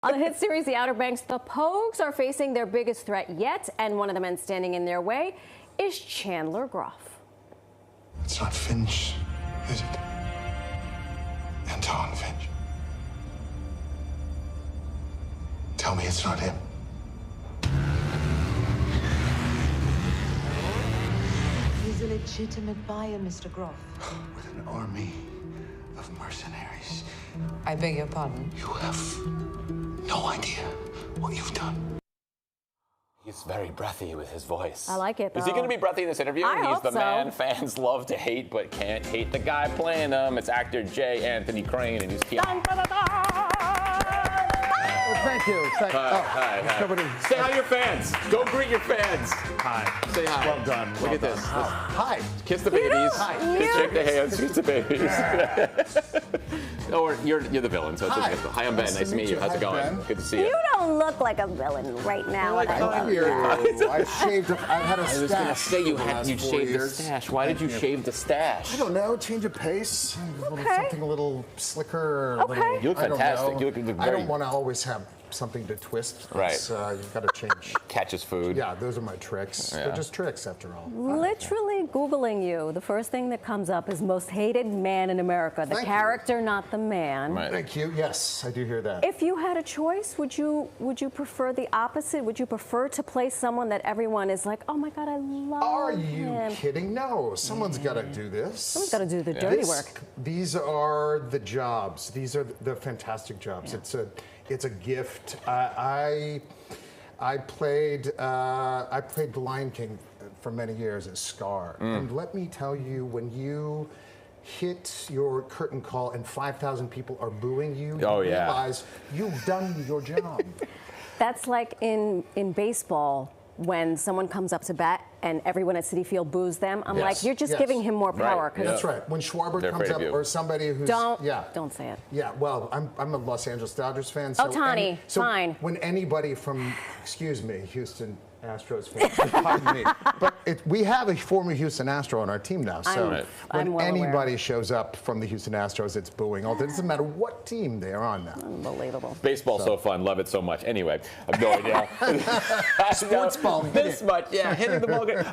On the hit series The Outer Banks, the Pogues are facing their biggest threat yet, and one of the men standing in their way is Chandler Groff. It's not Finch, is it? Anton Finch. Tell me it's not him. He's a legitimate buyer, Mr. Groff. With an army of mercenaries. I beg your pardon? You have no idea what you've done. He's very breathy with his voice. I like it, though. Is he going to be breathy in this interview? I He's hope the so. man fans love to hate, but can't hate the guy playing him. It's actor J. Anthony Crane, and he's Thank you. Hi. Say hi to your fans. Go greet your fans. Hi. Say hi. Well done. Look at this. Hi. Kiss the babies. Hi. Kiss, shake the hands. Kiss the babies. Or you're the villain, so it's Hi. okay. Hi, I'm Ben. Nice to meet you. How's it going? Ben. Good to see you. You don't look like a villain right now. Like, and I love Here. that. I shaved. I've had a stash. I was going to say you for shaved the years. stash. Why did you shave the stash? I don't know. Change of pace. Something a little slicker. A Okay. little, You look I don't fantastic. know. You look I very- don't want to always have something to twist. Right. You've got to change. Catches food. Yeah, those are my tricks. Yeah. They're just tricks after all. Literally Googling you, the first thing that comes up is most hated man in America. The Thank you. character, not the man. Right. Thank you. Yes, I do hear that. If you had a choice, would you prefer the opposite? Would you prefer to play someone that everyone is like, oh my God, I love Are you him? kidding? No, someone's got to do this. Someone's got to do the dirty work. These are the jobs. These are the fantastic jobs. Yeah. It's a gift. I played The Lion King for many years as Scar, and let me tell you, when you hit your curtain call and 5,000 people are booing you, Oh, you yeah. realize you've done your job. That's like in baseball when someone comes up to bat and everyone at Citi Field boos them. I'm Yes, like, you're just yes. giving him more power. Right, 'cause yeah. That's right. When Schwarber They're comes afraid up, of you. or somebody who's Don't say it. Yeah, well, I'm a Los Angeles Dodgers fan. Oh, Tawny, so fine. When anybody from, excuse me, Houston Astros fan, pardon me, but we have a former Houston Astro on our team now. So I'm when well aware. anybody shows up from the Houston Astros, it's booing. It doesn't matter what team they're on now. Unbelievable. Baseball's so fun. Love it so much. Anyway, I have no idea. Sports ball, hit This it. much, yeah, hitting the ball good.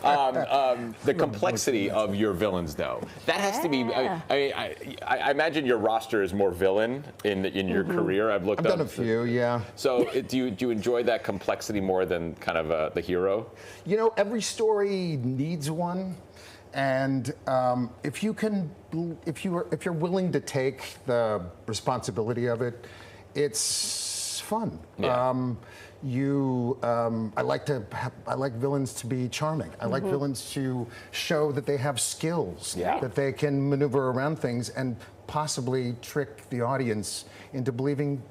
The complexity of your villains, though, that has to be. Yeah. I imagine your roster is more villain in your career. I've looked I've up. done a few, yeah. So, do you enjoy that complexity more than kind of the hero? You know, every story needs one, and if you're willing to take the responsibility of it, it's fun. Yeah. I like villains to be charming. I like villains to show that they have skills, Yeah. that they can maneuver around things and possibly trick the audience into believing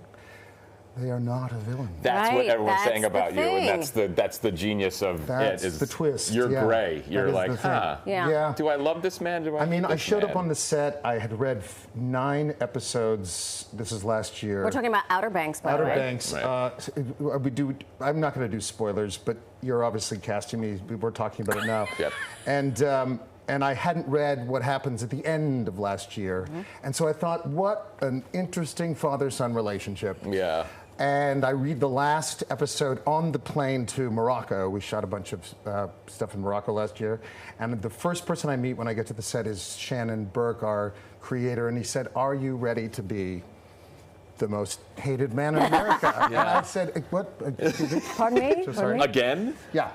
they are not a villain. That's what Right, everyone's that's saying the about you, and thing. that's the genius of That's it. Is the twist. You're yeah. gray. That You're is like, the thing. huh? Yeah. Do I love this man? Do I? I mean, hate I this showed up man? on the set. I had read 9 episodes. This is last year. We're talking about Outer Banks, by the Outer way. Banks. Right. I'm not going to do spoilers, but you're obviously casting me. We're talking about it now. Yep. And I hadn't read what happens at the end of last year, and so I thought, what an interesting father-son relationship. Yeah. And I read the last episode on the plane to Morocco. We shot a bunch of stuff in Morocco last year. And the first person I meet when I get to the set is Shannon Burke, our creator. And he said, are you ready to be the most hated man in America? And I said, what? Pardon me? So sorry. Again? Yeah.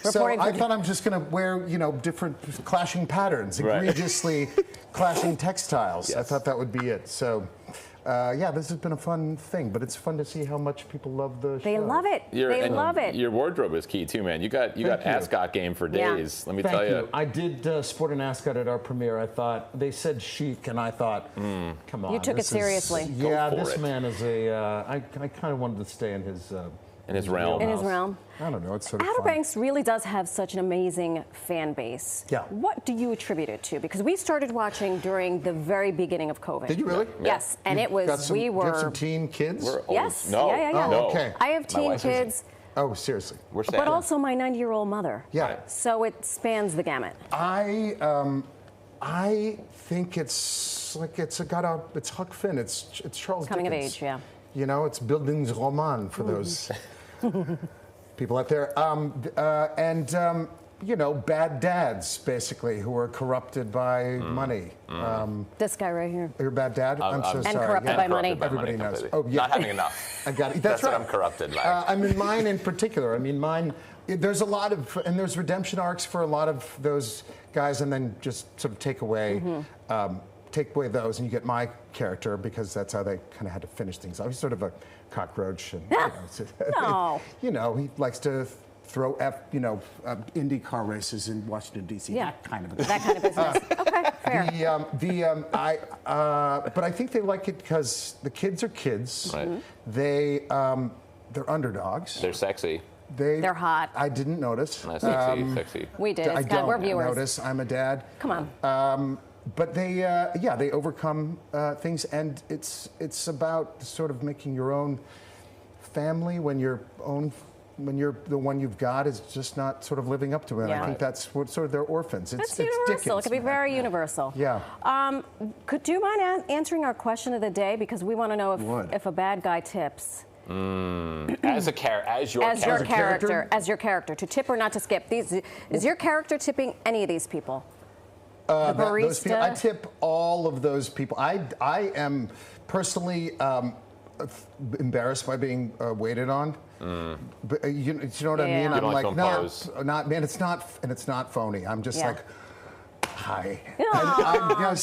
So Reporting I for- thought I'm just going to wear, different clashing patterns, Right. egregiously clashing textiles. I Yes. thought that would be it. So, yeah, this has been a fun thing, but it's fun to see how much people love the show. They love it. They love it. Your wardrobe is key too, man. You got you. ascot game for Yeah. days. Let me Thank tell you. I did sport an ascot at our premiere. I thought, they said chic, and I thought, come on. You took it this is- seriously. Yeah, Go for this it. man is I kind of wanted to stay in his... In his realm. In his realm. I don't know, it's sort of Outer fun. Banks really does have such an amazing fan base. Yeah. What do you attribute it to? Because we started watching during the very beginning of COVID. Did you really? Yes, and it was, Do you have some were... teen kids? We're old. Yes. No. Yeah, yeah, yeah. Oh, No. okay. I have My teen wife isn't. kids, Oh, seriously. We're sad. but also my 90-year-old mother. Yeah. So it spans the gamut. I think it's Huck Finn. It's Charles Coming of Dickens. age, yeah. You know, it's Bildungsroman for those people out there. You know, bad dads, basically, who are corrupted by money. This guy right here. You're a bad dad? I'm so sorry. And corrupted by money. Everybody knows. Completely. Oh, yeah. Not having enough. I got it. That's right. what I'm corrupted by. I mean, mine in particular. I mean, mine, there's a lot of, and there's redemption arcs for a lot of those guys, and then just sort of take away those, and you get my character, because that's how they kind of had to finish things. I was sort of a cockroach, and No. you know, he likes to throw Indy car races in Washington D.C. Yeah, that kind of a that kind of business. Okay, fair. But I think they like it because the kids are kids. Right. They're underdogs. They're sexy. They're hot. I didn't notice. Nice, sexy. We did. I It's good. We're don't viewers. notice. I'm a dad. Come on. But they overcome things, and it's about sort of making your own family when you're the one you've got is just not sort of living up to it. Yeah. I think that's what sort of they're orphans. That's it's universal. Dickens, It could be man. very universal. Yeah. Do you mind answering our question of the day? Because we want to know if a bad guy tips. As your character. As your character. To tip or not to skip. Is your character tipping any of these people? The barista? Those people, I tip all of those people. I am personally embarrassed by being waited on. But, you know what I mean? You I'm don't like like, to impose. not, man, it's not phony. I'm just like, hi. Aw.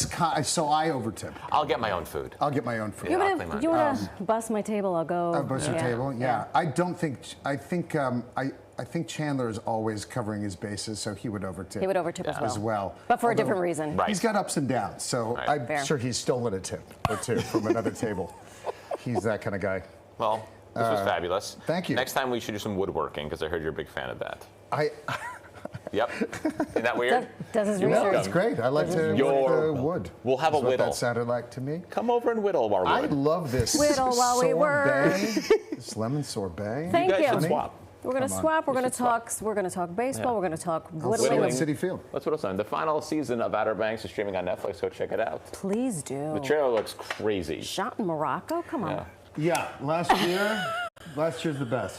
So I overtip. I'll get my own food. I'll get my own food. You I'll want clean to mine. bust my table? I'll go. Bust your table? Yeah. I don't think. I think Chandler is always covering his bases, so he would overtip. He would overtip as well. But for a different reason. Right. He's got ups and downs, so Right. I'm Fair. sure he's stolen a tip or two from another table. He's that kind of guy. Well, this was fabulous. Thank you. Next time we should do some woodworking, because I heard you're a big fan of that. I. Yep. Isn't that weird? Does his No, research. it's great. I like to Your- work the wood. We'll have a Is what whittle. That sounded like to me. Come over and whittle our I wood. love this Whittle while we work. sorbet. This lemon sorbet. Thank You guys you. should swap. We're going to Come on. swap. We're We going to should swap. talk. We're going to talk baseball. Yeah. We're going to talk See whittling. you at City Field. Let's whittle something. The final season of Outer Banks is streaming on Netflix. Go check it out. Please do. The trailer looks crazy. Shot in Morocco. Come on. Yeah. Yeah, last year's the best.